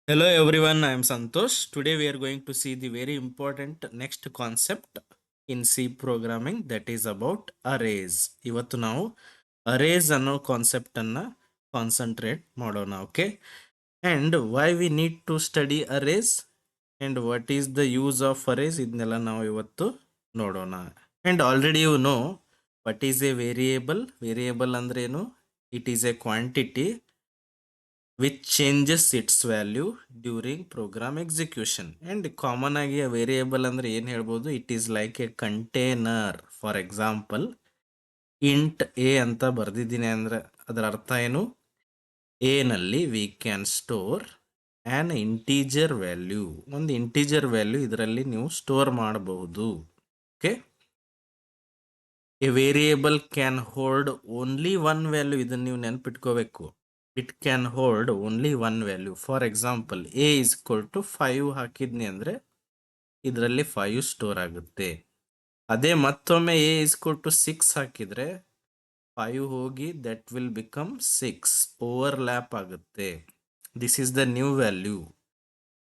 Hello everyone, I am Santosh. Today we are going to see the very important next concept in C programming, that is about arrays. ಇವತ್ತು ನಾವು arrays ಅನ್ನೋ concept ಅನ್ನ concentrate ಮಾಡೋಣ. Okay, and why we need to study arrays and what is the use of arrays ಇದನ್ನೆಲ್ಲ ನಾವು ಇವತ್ತು ನೋಡೋಣ. And already you know what is a variable ಅಂದ್ರೆ ಏನು? It is a quantity which changes its value during program execution. And common ಆಗಿ a variable ಅಂದ್ರೆ ಏನು ಹೇಳ್ಬೋದು? It is like a container. For example, int a ಅಂತ ಬರ್ದಿದ್ದೀನಿ ಅಂದ್ರೆ ಅದರ ಅರ್ಥ ಏನು? a ನಲ್ಲಿ we can store an integer value. ಒಂದು integer value ಇದರಲ್ಲಿ ನೀವು ಸ್ಟೋರ್ ಮಾಡಬಹುದು. Okay, a variable can hold only one value. ಇದನ್ನ ನೀವು ನೆನಪಿಟ್ಕೋಬೇಕು. It can hold only one value. For example, a is equal to 5 ಹಾಕಿದ್ನಿ ಅಂದ್ರೆ ಇದರಲ್ಲಿ 5 ಸ್ಟೋರ್ ಆಗುತ್ತೆ. ಅದೇ ಮತ್ತೊಮ್ಮೆ a is equal to 6 ಹಾಕಿದ್ರೆ 5 ಹೋಗಿ that will become 6 ಓವರ್ಲ್ಯಾಪ್ ಆಗುತ್ತೆ. This is the new value.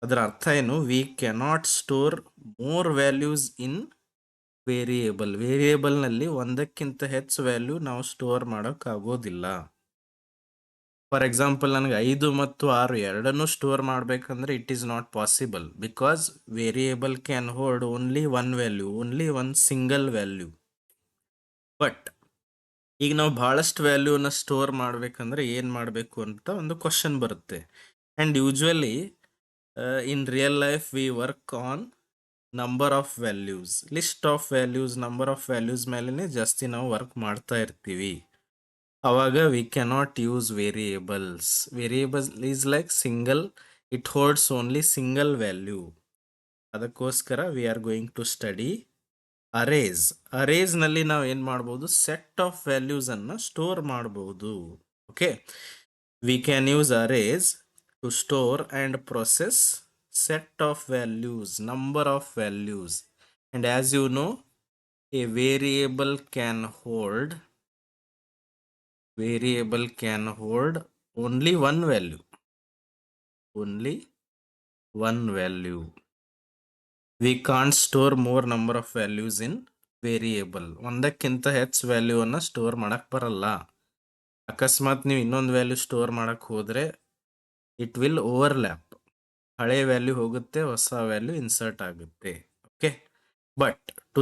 ಅದರ ಅರ್ಥ ಏನು? We cannot store more values in variable ನಲ್ಲಿ ಒಂದಕ್ಕಿಂತ ಹೆಚ್ಚು ವ್ಯಾಲ್ಯೂ ನಾವು ಸ್ಟೋರ್ ಮಾಡೋಕ್ಕಾಗೋದಿಲ್ಲ. ಫಾರ್ ಎಕ್ಸಾಂಪಲ್, ನನಗೆ 5 ಮತ್ತು 6 ಎರಡನ್ನೂ ಸ್ಟೋರ್ ಮಾಡಬೇಕಂದ್ರೆ it is not possible, because variable can hold only one value, only one single value. But ಈಗ ನಾವು ಬಹಳಷ್ಟು ವ್ಯಾಲ್ಯೂನ ಸ್ಟೋರ್ ಮಾಡಬೇಕಂದ್ರೆ ಏನು ಮಾಡಬೇಕು ಅಂತ ಒಂದು ಕ್ವಶನ್ ಬರುತ್ತೆ. And usually in real life we work on number of values, list of values, number of values ಮೇಲೇ ಜಾಸ್ತಿ ನಾವು ವರ್ಕ್ ಮಾಡ್ತಾ ಇರ್ತೀವಿ. ಅವಾಗ we cannot use variables. Variables is like single, it holds only single value. ಅದಕ್ಕೋಸ್ಕರ we are going to study arrays. Arrays ನಲ್ಲಿ ನಾವು ಏನ್ ಮಾಡಬಹುದು? ಸೆಟ್ ಆಫ್ ವ್ಯಾಲ್ಯೂಸ್ ಅನ್ನ ಸ್ಟೋರ್ ಮಾಡಬಹುದು. Okay, we can use arrays to store and process set of values, number of values. And as you know, a variable can hold only one value, we can't store more number of values in variable. ಒಂದಕ್ಕಿಂತ ಹೆಚ್ಚು value ಅನ್ನ store ಮಾಡಕ್ ಬರಲ್ಲ. ಅಕಸ್ಮಾತ್ ನೀವು ಇನ್ನೊಂದು value store ಮಾಡಕ್ ಹೋದ್ರೆ ಇಟ್ ವಿಲ್ ಓವರ್ಲ್ಯಾಪ್. ಹಳೆ ವ್ಯಾಲ್ಯೂ ಹೋಗುತ್ತೆ, ಹೊಸ ವ್ಯಾಲ್ಯೂ ಇನ್ಸರ್ಟ್ ಆಗುತ್ತೆ. Okay, but to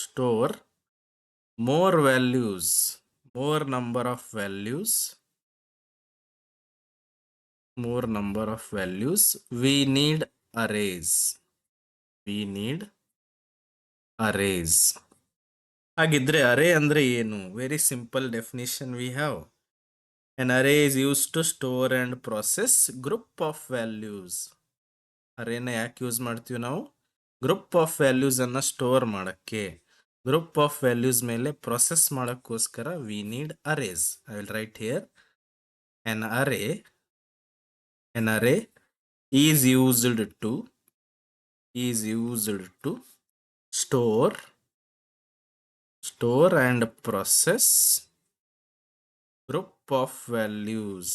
store more values, more number of values, we need arrays. ಹಾಗಿದ್ರೆ ಅರೇ ಅಂದ್ರೆ ಏನು? Very simple definition we have. An array is used to store and process group of values. ಅರೇನ ಯಾಕೆ use ಮಾಡ್ತೀವಿ ನಾವು? Group of values ಅನ್ನ store ಮಾಡಕ್ಕೆ, group of values ಮೇಲೆ ಪ್ರೊಸೆಸ್ ಮಾಡಕ್ಕೋಸ್ಕರ we need arrays. I will write here, an array is used to store and process group of values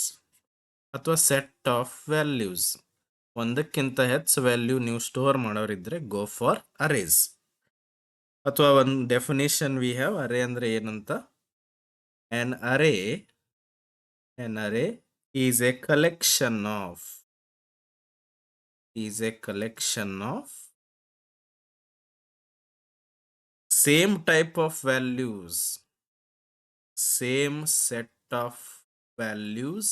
ಅಥವಾ set of values. ಒಂದಕ್ಕಿಂತ ಹೆಚ್ಚು ವ್ಯಾಲ್ಯೂ ನೀವು ಸ್ಟೋರ್ ಮಾಡೋರಿದ್ರೆ ಗೋ ಫಾರ್ ಅರೇಸ್. ಅಥವಾ ಒಂದು definition V have, ಅರೇ ಅಂದ್ರೆ ಏನಂತ? an array is a collection of same type of values, same set of values,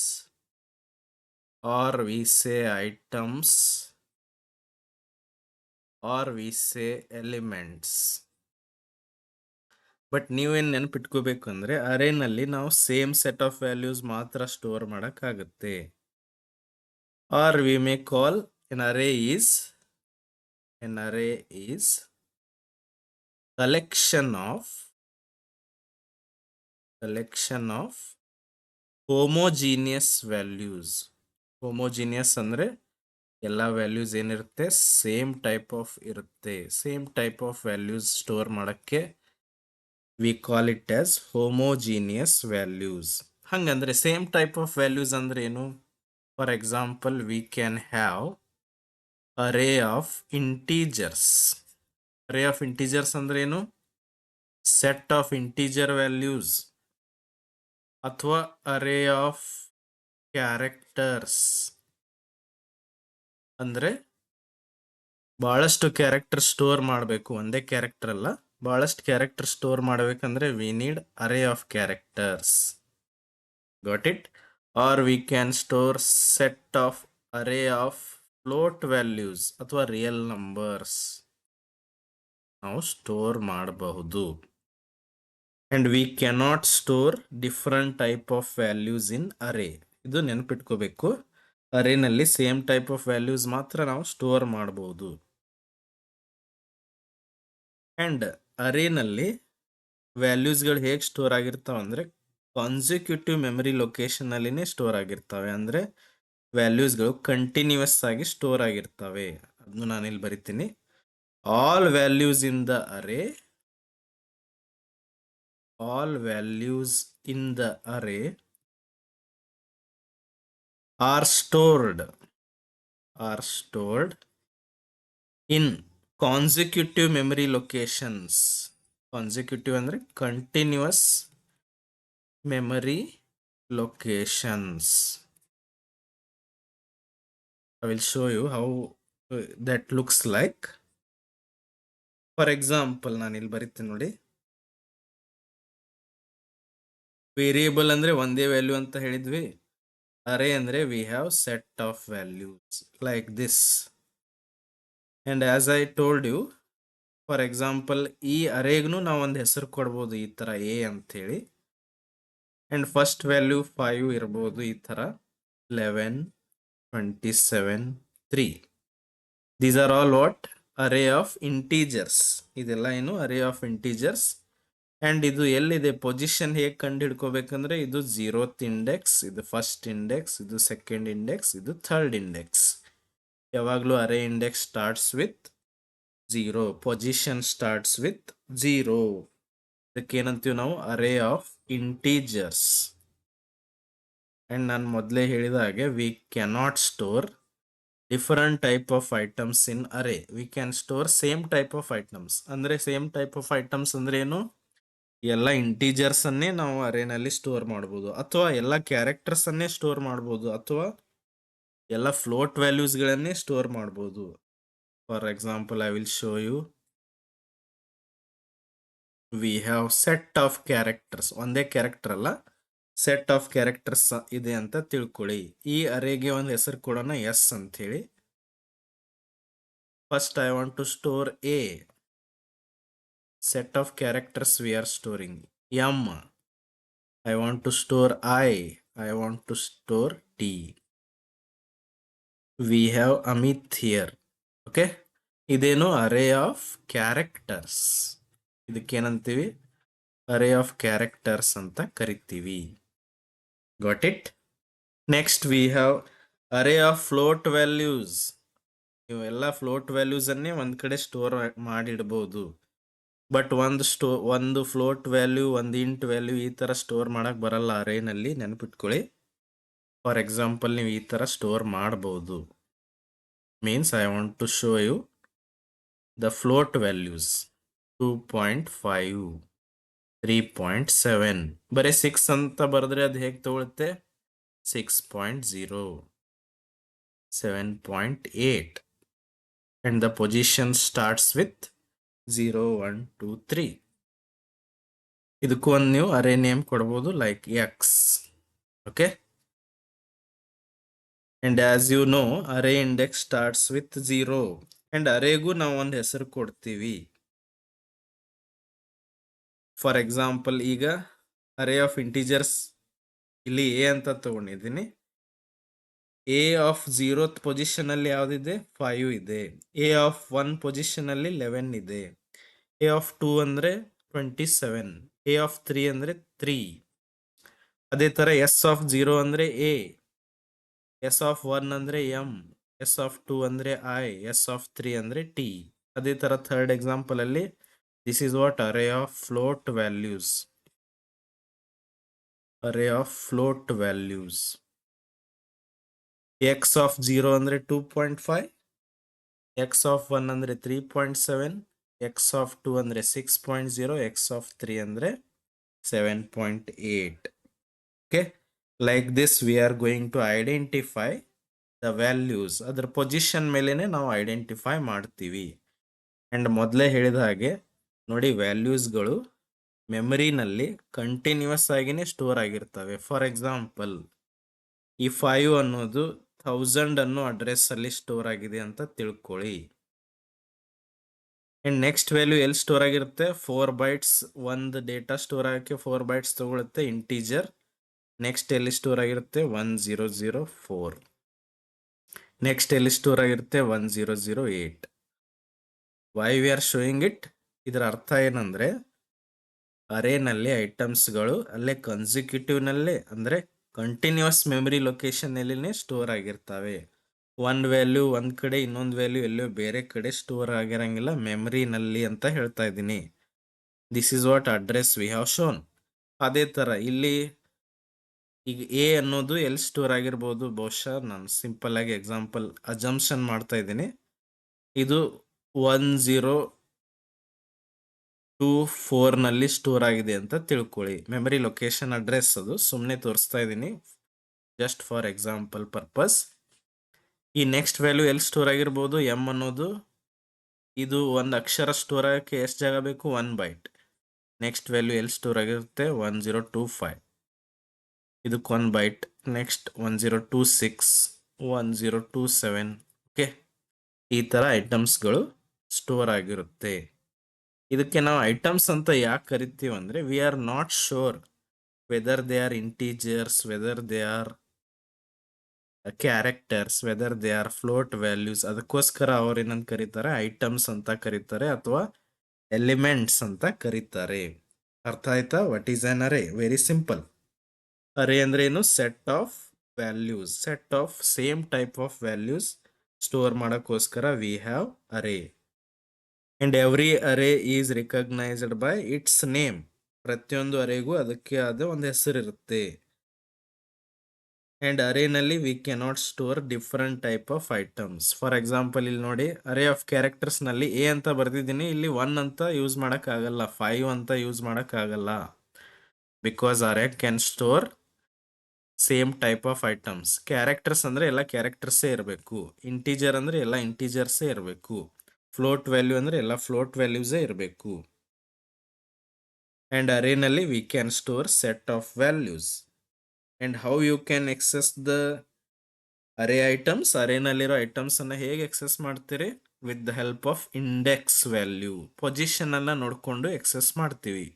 or we say items, or we say elements. But ನೀವೇನು ನೆನಪಿಟ್ಕೋಬೇಕು ಅಂದ್ರೆ ಅರೇನಲ್ಲಿ ನಾವು ಸೇಮ್ ಸೆಟ್ ಆಫ್ ವ್ಯಾಲ್ಯೂಸ್ ಮಾತ್ರ ಸ್ಟೋರ್ ಮಾಡಕ್ಕಾಗತ್ತೆ. Or we may call an array is collection of homogeneous values. Homogeneous ಅಂದ್ರೆ ಎಲ್ಲ values ಏನಿರುತ್ತೆ ಸೇಮ್ ಟೈಪ್ ಆಫ್ ಇರುತ್ತೆ. Same type of values store ಮಾಡಕ್ಕೆ we call it as homogeneous values. ಹಂಗಂದ್ರೆ same type of values ಅಂದ್ರೆ ಏನು? For example we can have array of integers. Array of integers ಅಂದ್ರೆ ಏನು? ಸೆಟ್ ಆಫ್ ಇಂಟೀಜರ್ ವ್ಯಾಲ್ಯೂಸ್ ಅಥವಾ ಅರೇ of characters. ಅಂದ್ರೆ ಬಹಳಷ್ಟು character store ಮಾಡಬೇಕು, ಒಂದೇ ಕ್ಯಾರೆಕ್ಟರ್ ಅಲ್ಲ, ಬಹಳಷ್ಟು ಕ್ಯಾರೆಕ್ಟರ್ ಸ್ಟೋರ್ ಮಾಡಬೇಕಂದ್ರೆ we need array of characters. Got it? Or we can store set of array of float values ಅಥವಾ ರಿಯಲ್ ನಂಬರ್ಸ್ ನಾವು ಸ್ಟೋರ್ ಮಾಡಬಹುದು. And we cannot store different type of values in array. ಇದು ನೆನಪಿಟ್ಕೋಬೇಕು. ಅರೇನಲ್ಲಿ same type of values ಮಾತ್ರ ನಾವು store ಮಾಡಬಹುದು. And ಅರೇನಲ್ಲಿ ವ್ಯಾಲ್ಯೂಸ್ಗಳು ಹೇಗೆ ಸ್ಟೋರ್ ಆಗಿರ್ತಾವೆ ಅಂದ್ರೆ ಕಾನ್ಸಿಕ್ಯೂಟಿವ್ ಮೆಮರಿ ಲೊಕೇಶನ್ ಅಲ್ಲಿನೇ ಸ್ಟೋರ್ ಆಗಿರ್ತವೆ. ಅಂದ್ರೆ ವ್ಯಾಲ್ಯೂಸ್ಗಳು ಕಂಟಿನ್ಯೂಸ್ ಆಗಿ ಸ್ಟೋರ್ ಆಗಿರ್ತವೆ. ಅದನ್ನು ನಾನಿಲ್ಲಿ ಬರಿತೀನಿ. All values in the array, all values in the array are stored in consecutive memory locations. Consecutive ಅಂದ್ರೆ continuous memory locations. I will show you how that looks like. For example, ನಾನು ಇಲ್ಲಿ ಬರಿತೀನಿ ನೋಡಿ. Variable ಅಂದ್ರೆ ಒಂದೇ value ಅಂತ ಹೇಳಿದ್ವಿ. ಅರೇ ಅಂದ್ರೆ we have set of values like this. And as I told you, for example ಈ ಅರೇಗ್ನು ನಾವು ಒಂದು ಹೆಸರು ಕೊಡ್ಬೋದು, ಈ ತರ ಎ ಅಂತ ಹೇಳಿ. ಅಂಡ್ ಫಸ್ಟ್ ವ್ಯಾಲ್ಯೂ 5 ಇರ್ಬೋದು, ಈ ತರ 11, 27, 3. These are all what? Array of integers. ಇದೆಲ್ಲ ಏನು? ಅರೇ ಆಫ್ ಇಂಟೀಜರ್ಸ್. ಅಂಡ್ ಇದು ಎಲ್ಲಿದೆ? ಪೊಸಿಷನ್ ಹೇಗೆ ಕಂಡು ಹಿಡ್ಕೋಬೇಕಂದ್ರೆ ಇದು 0th ಇಂಡೆಕ್ಸ್, ಇದು ಫಸ್ಟ್ ಇಂಡೆಕ್ಸ್, ಇದು ಸೆಕೆಂಡ್ ಇಂಡೆಕ್ಸ್, ಇದು ಥರ್ಡ್ ಇಂಡೆಕ್ಸ್. ಯಾವಾಗಲೂ array index starts with 0. Position starts with 0. ಇದಕ್ಕೆ ಏನಂತೀವಿ ನಾವು? ಅರೇ ಆಫ್ ಇಂಟೀಜರ್ಸ್. ಅಂಡ್ ನಾನು ಮೊದಲೇ ಹೇಳಿದ ಹಾಗೆ V cannot store different type of items in array. V can store same type of items. ಅಂದ್ರೆ ಸೇಮ್ ಟೈಪ್ ಆಫ್ ಐಟಮ್ಸ್ ಅಂದ್ರೆ ಏನು? ಎಲ್ಲ ಇಂಟೀಜರ್ಸ್ ಅನ್ನೇ ನಾವು ಅರೇನಲ್ಲಿ ಸ್ಟೋರ್ ಮಾಡ್ಬೋದು, ಅಥವಾ ಎಲ್ಲ ಕ್ಯಾರೆಕ್ಟರ್ಸ್ ಅನ್ನೇ ಸ್ಟೋರ್ ಮಾಡ್ಬೋದು, ಅಥವಾ ಎಲ್ಲ ಫ್ಲೋಟ್ ವ್ಯಾಲ್ಯೂಸ್ಗಳನ್ನೇ ಸ್ಟೋರ್ ಮಾಡ್ಬೋದು. For example I will show you. We have set of characters. ಒಂದೇ ಕ್ಯಾರೆಕ್ಟರ್ ಅಲ್ಲ, ಸೆಟ್ ಆಫ್ ಕ್ಯಾರೆಕ್ಟರ್ಸ್ ಇದೆ ಅಂತ ತಿಳ್ಕೊಳ್ಳಿ. ಈ ಅರೇಗೆ ಒಂದು ಹೆಸರು ಕೊಡೋಣ ಎಸ್ ಅಂತ ಹೇಳಿ. First I want to store A. Set of characters we are storing. M. I want to store I. I want to store T. We have Amit here. Okay, ಇದೇನು? Array of characters. ಇದಕ್ಕೇನಂತೀವಿ? Array of characters ಅಂತ ಕರಿತೀವಿ. Got it? Next we have array of float values. ಇವೆಲ್ಲ float values ಅನ್ನೇ ಒಂದ್ ಕಡೆ store ಮಾಡಿಡ್ಬೋದು. But ಒಂದು ಫ್ಲೋಟ್ ವ್ಯಾಲ್ಯೂ, ಒಂದು ಇಂಟ್ ವ್ಯಾಲ್ಯೂ ಈ ತರ ಸ್ಟೋರ್ ಮಾಡಕ್ ಬರಲ್ಲ ಅರೇನಲ್ಲಿ, ನೆನಪಿಟ್ಕೊಳ್ಳಿ. ಫಾರ್ ಎಕ್ಸಾಂಪಲ್ ನೀವು ಈ ತರ ಸ್ಟೋರ್ ಮಾಡಬಹುದು. Means I want to show you the float values. 2.5, 3.7. ಬರೀ 6 ಅಂತ ಬರೆದ್ರೆ ಅದು ಹೇಗೆ ತಗೊಳುತ್ತೆ? 6.0, 7.8. and the position starts with 0, 1, 2, 3. ಇದಕ್ಕೂ ಒಂದು ನೀವು ಅರೇ ನೇಮ್ ಕೊಡಬಹುದು, like X. Okay, and as you know array index starts with 0. And ಅರೇಗೂ ನಾವು ಒಂದು ಹೆಸರು ಕೊಡ್ತೀವಿ. ಫಾರ್ ಎಕ್ಸಾಂಪಲ್ ಈಗ ಅರೇ ಆಫ್ ಇಂಟೀಜರ್ಸ್ ಇಲ್ಲಿ ಎ ಅಂತ ತಗೊಂಡಿದ್ದೀನಿ. ಎ ಆಫ್ 0th ಪೊಸಿಷನ್ ಅಲ್ಲಿ ಯಾವ್ದಿದೆ? 5 ಇದೆ. ಎ ಆಫ್ 1 ಪೊಸಿಷನ್ ಅಲ್ಲಿ 11 ಇದೆ. ಎ ಆಫ್ 2 ಅಂದ್ರೆ 27. ಎ ಆಫ್ 3 ಅಂದ್ರೆ 3. ಅದೇ ತರ ಎಸ್ ಆಫ್ 0 ಅಂದ್ರೆ ಎ, ಎಸ್ ಆಫ್ 1 ಅಂದ್ರೆ ಎಂ, ಎಸ್ ಆಫ್ 2 ಅಂದ್ರೆ ಐ, ಎಸ್ ಆಫ್ 3 ಅಂದ್ರೆ ಟಿ. ಅದೇ ತರ ಥರ್ಡ್ ಎಕ್ಸಾಂಪಲ್ ಅಲ್ಲಿ this is what? Array of float values. array of float values. X of 0 ಅಂದ್ರೆ 2.5, x of 1 ಅಂದ್ರೆ 3.7, x of 2 ಅಂದ್ರೆ 6.0, x of 3 ಅಂದ್ರೆ 7.8. Okay, like this we are going to identify the values. ಅದರ position ಮೇಲೆನೆ ನಾವು identify ಮಾಡ್ತೀವಿ. And ಮೊದಲೇ ಹೇಳಿದ ಹಾಗೆ ನೋಡಿ, ವ್ಯಾಲ್ಯೂಸ್ಗಳು ಮೆಮರಿನಲ್ಲಿ ಕಂಟಿನ್ಯೂಸ್ ಆಗಿನೇ ಸ್ಟೋರ್ ಆಗಿರ್ತವೆ. ಫಾರ್ ಎಕ್ಸಾಂಪಲ್, ಈ 5 ಅನ್ನೋದು 1000 ಅನ್ನೋ ಅಡ್ರೆಸ್ ಅಲ್ಲಿ ಸ್ಟೋರ್ ಆಗಿದೆ ಅಂತ ತಿಳ್ಕೊಳ್ಳಿ. ಅಂಡ್ ನೆಕ್ಸ್ಟ್ ವ್ಯಾಲ್ಯೂ ಎಲ್ಲಿ ಸ್ಟೋರ್ ಆಗಿರುತ್ತೆ? 4 ಬೈಟ್ಸ್. ಒಂದು ಡೇಟಾ ಸ್ಟೋರ್ ಆಗಕ್ಕೆ 4 ಬೈಟ್ಸ್ ತಗೊಳುತ್ತೆ, ಇಂಟೀಜರ್. ನೆಕ್ಸ್ಟ್ ಎಲ್ಲಿ ಸ್ಟೋರ್ ಆಗಿರುತ್ತೆ? 1004. ನೆಕ್ಸ್ಟ್ ಎಲ್ಲಿ ಸ್ಟೋರ್ ಆಗಿರುತ್ತೆ? 1008. Why we are showing it? ಇದರ ಅರ್ಥ ಏನಂದ್ರೆ, ಅರೇನಲ್ಲಿ ಐಟಮ್ಸ್ಗಳು ಅಲ್ಲೇ ಕನ್ಸಿಕ್ಯೂಟಿವ್ ನಲ್ಲೇ ಅಂದ್ರೆ ಕಂಟಿನ್ಯೂಸ್ ಮೆಮರಿ ಲೊಕೇಶನ್ ನಲ್ಲಿನೇ ಸ್ಟೋರ್ ಆಗಿರ್ತವೆ. ಒಂದ್ ವ್ಯಾಲ್ಯೂ ಒಂದ್ ಕಡೆ, ಇನ್ನೊಂದು ವ್ಯಾಲ್ಯೂ ಎಲ್ಲೋ ಬೇರೆ ಕಡೆ ಸ್ಟೋರ್ ಆಗಿರಂಗಿಲ್ಲ, ಮೆಮರಿನಲ್ಲಿ ಅಂತ ಹೇಳ್ತಾ ಇದ್ದೀನಿ. This is what address we have shown. ಅದೇ ತರ ಇಲ್ಲಿ ಈಗ ಎ ಅನ್ನೋದು ಎಲ್ಲಿ ಸ್ಟೋರ್ ಆಗಿರ್ಬೋದು? ಬಹುಶಃ ನಾನು ಸಿಂಪಲ್ ಆಗಿ ಎಕ್ಸಾಂಪಲ್ ಅಜಂಪ್ಷನ್ ಮಾಡ್ತಾ ಇದ್ದೀನಿ. ಇದು 1024 ನಲ್ಲಿ ಸ್ಟೋರ್ ಆಗಿದೆ ಅಂತ ತಿಳ್ಕೊಳ್ಳಿ. ಮೆಮರಿ ಲೊಕೇಶನ್ ಅಡ್ರೆಸ್ ಅದು, ಸುಮ್ಮನೆ ತೋರಿಸ್ತಾ ಇದ್ದೀನಿ ಜಸ್ಟ್ ಫಾರ್ ಎಕ್ಸಾಂಪಲ್ ಪರ್ಪಸ್. ಈ ನೆಕ್ಸ್ಟ್ ವ್ಯಾಲ್ಯೂ ಎಲ್ಲಿ ಸ್ಟೋರ್ ಆಗಿರ್ಬೋದು? ಎಂ ಅನ್ನೋದು, ಇದು ಒಂದು ಅಕ್ಷರ ಸ್ಟೋರ್ ಆಗಕ್ಕೆ ಎಷ್ಟು ಜಾಗ ಬೇಕು? 1 ಬೈಟ್. ನೆಕ್ಸ್ಟ್ ವ್ಯಾಲ್ಯೂ ಎಲ್ಲಿ ಸ್ಟೋರ್ ಆಗಿರುತ್ತೆ? 1025. ಇದಕ್ಕೆ 1 ಬೈಟ್. ನೆಕ್ಸ್ಟ್ 1026, 1027. ಓಕೆ, ಈ ತರ ಐಟಮ್ಸ್ಗಳು ಸ್ಟೋರ್ ಆಗಿರುತ್ತೆ. ಇದಕ್ಕೆ ನಾವು ಐಟಮ್ಸ್ ಅಂತ ಯಾಕೆ ಕರಿತೀವಿ ಅಂದ್ರೆ, we are not sure whether they are integers, whether they are characters, whether they are float values. ಅದಕ್ಕೋಸ್ಕರ ಅವ್ರು ಏನಂತ ಕರೀತಾರೆ? ಐಟಮ್ಸ್ ಅಂತ ಕರೀತಾರೆ ಅಥವಾ ಎಲಿಮೆಂಟ್ಸ್ ಅಂತ ಕರೀತಾರೆ. ಅರ್ಥ ಆಯ್ತಾ? What is an array? Very simple. Array ಅಂದ್ರೆ ಏನು? Set of values, set of same type of values store ಮಾಡೋಕ್ಕೋಸ್ಕರ we have array. And every array is recognised by its name. ಪ್ರತಿಯೊಂದು ಅರೇಗೂ ಅದಕ್ಕೆ ಆದ ಒಂದು ಹೆಸರಿರುತ್ತೆ. ಅಂಡ್ ಅರೇನಲ್ಲಿ we cannot store different type of items. For example ಇಲ್ಲಿ ನೋಡಿ, ಅರೇ ಆಫ್ ಕ್ಯಾರೆಕ್ಟರ್ಸ್ ನಲ್ಲಿ ಎ ಅಂತ ಬರ್ದಿದ್ದೀನಿ, ಇಲ್ಲಿ 1 ಅಂತ ಯೂಸ್ ಮಾಡಕ್ ಆಗಲ್ಲ, 5 ಅಂತ ಯೂಸ್ ಮಾಡಕ್ ಆಗಲ್ಲ. Because array can store same type of items. Characters ಅಂದ್ರೆ ಎಲ್ಲ ಕ್ಯಾರೆಕ್ಟರ್ಸೇ ಇರಬೇಕು, ಇಂಟೀಜರ್ ಅಂದ್ರೆ ಎಲ್ಲ ಇಂಟೀಜರ್ಸೇ ಇರಬೇಕು, ಫ್ಲೋಟ್ ವ್ಯಾಲ್ಯೂ ಅಂದ್ರೆ ಎಲ್ಲ ಫ್ಲೋಟ್ ವ್ಯಾಲ್ಯೂಸೇ ಇರಬೇಕು. ಅಂಡ್ ಅರೇನಲ್ಲಿ we can store set of values. And how you can access the array items? ಅರೇನಲ್ಲಿರೋ ಐಟಮ್ಸ್ ಅನ್ನ ಹೇಗೆ ಎಕ್ಸೆಸ್ ಮಾಡ್ತೀರಿ? With the help of index value. Position ಅನ್ನ ನೋಡ್ಕೊಂಡು ಎಕ್ಸೆಸ್ ಮಾಡ್ತೀವಿ.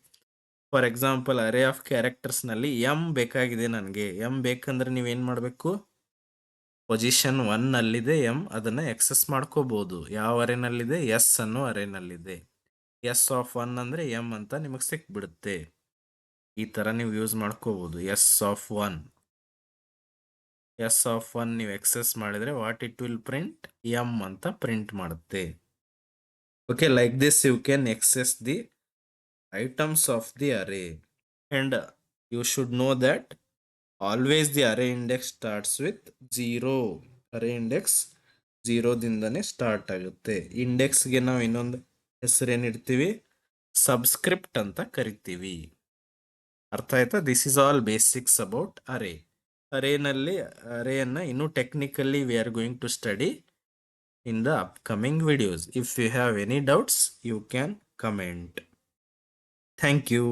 For example, array of characters ನಲ್ಲಿ ಎಂ ಬೇಕಾಗಿದೆ ನನಗೆ. ಎಂ ಬೇಕಂದ್ರೆ ನೀವೇನ್ ಮಾಡಬೇಕು? ಪೊಸಿಷನ್ 1 ನಲ್ಲಿದೆ ಎಂ, ಅದನ್ನ ಎಕ್ಸೆಸ್ ಮಾಡ್ಕೋಬಹುದು. ಯಾವ ಅರೇನಲ್ಲಿದೆ? ಎಸ್ ಅನ್ನೋ ಅರೇನಲ್ಲಿದೆ. ಎಸ್ ಆಫ್ 1 ಅಂದ್ರೆ ಎಂ ಅಂತ ನಿಮಗೆ ಸಿಕ್ಬಿಡುತ್ತೆ. ಈ ತರ ನೀವು ಯೂಸ್ ಮಾಡ್ಕೋಬಹುದು. ಎಸ್ ಆಫ್ 1, ಎಸ್ ಆಫ್ 1 ನೀವು ಎಕ್ಸೆಸ್ ಮಾಡಿದ್ರೆ what it will print? M ಅಂತ ಪ್ರಿಂಟ್ ಮಾಡುತ್ತೆ. Okay, like this you can access the items of the array. And you should know that always the array index starts with 0. Array index 0 ದಿಂದನೇ start ಆಗುತ್ತೆ. ಇಂಡೆಕ್ಸ್ಗೆ ನಾವು ಇನ್ನೊಂದು ಹೆಸರೇನಿಡ್ತೀವಿ? Subscript ಅಂತ ಕರಿತೀವಿ. ಅರ್ಥ ಆಯ್ತಾ? This is all basics about array. ಅರೇನಲ್ಲಿ ಅರೇಯನ್ನ ಇನ್ನೂ technically we are going to study in the upcoming videos. If you have any doubts, you can comment. Thank you.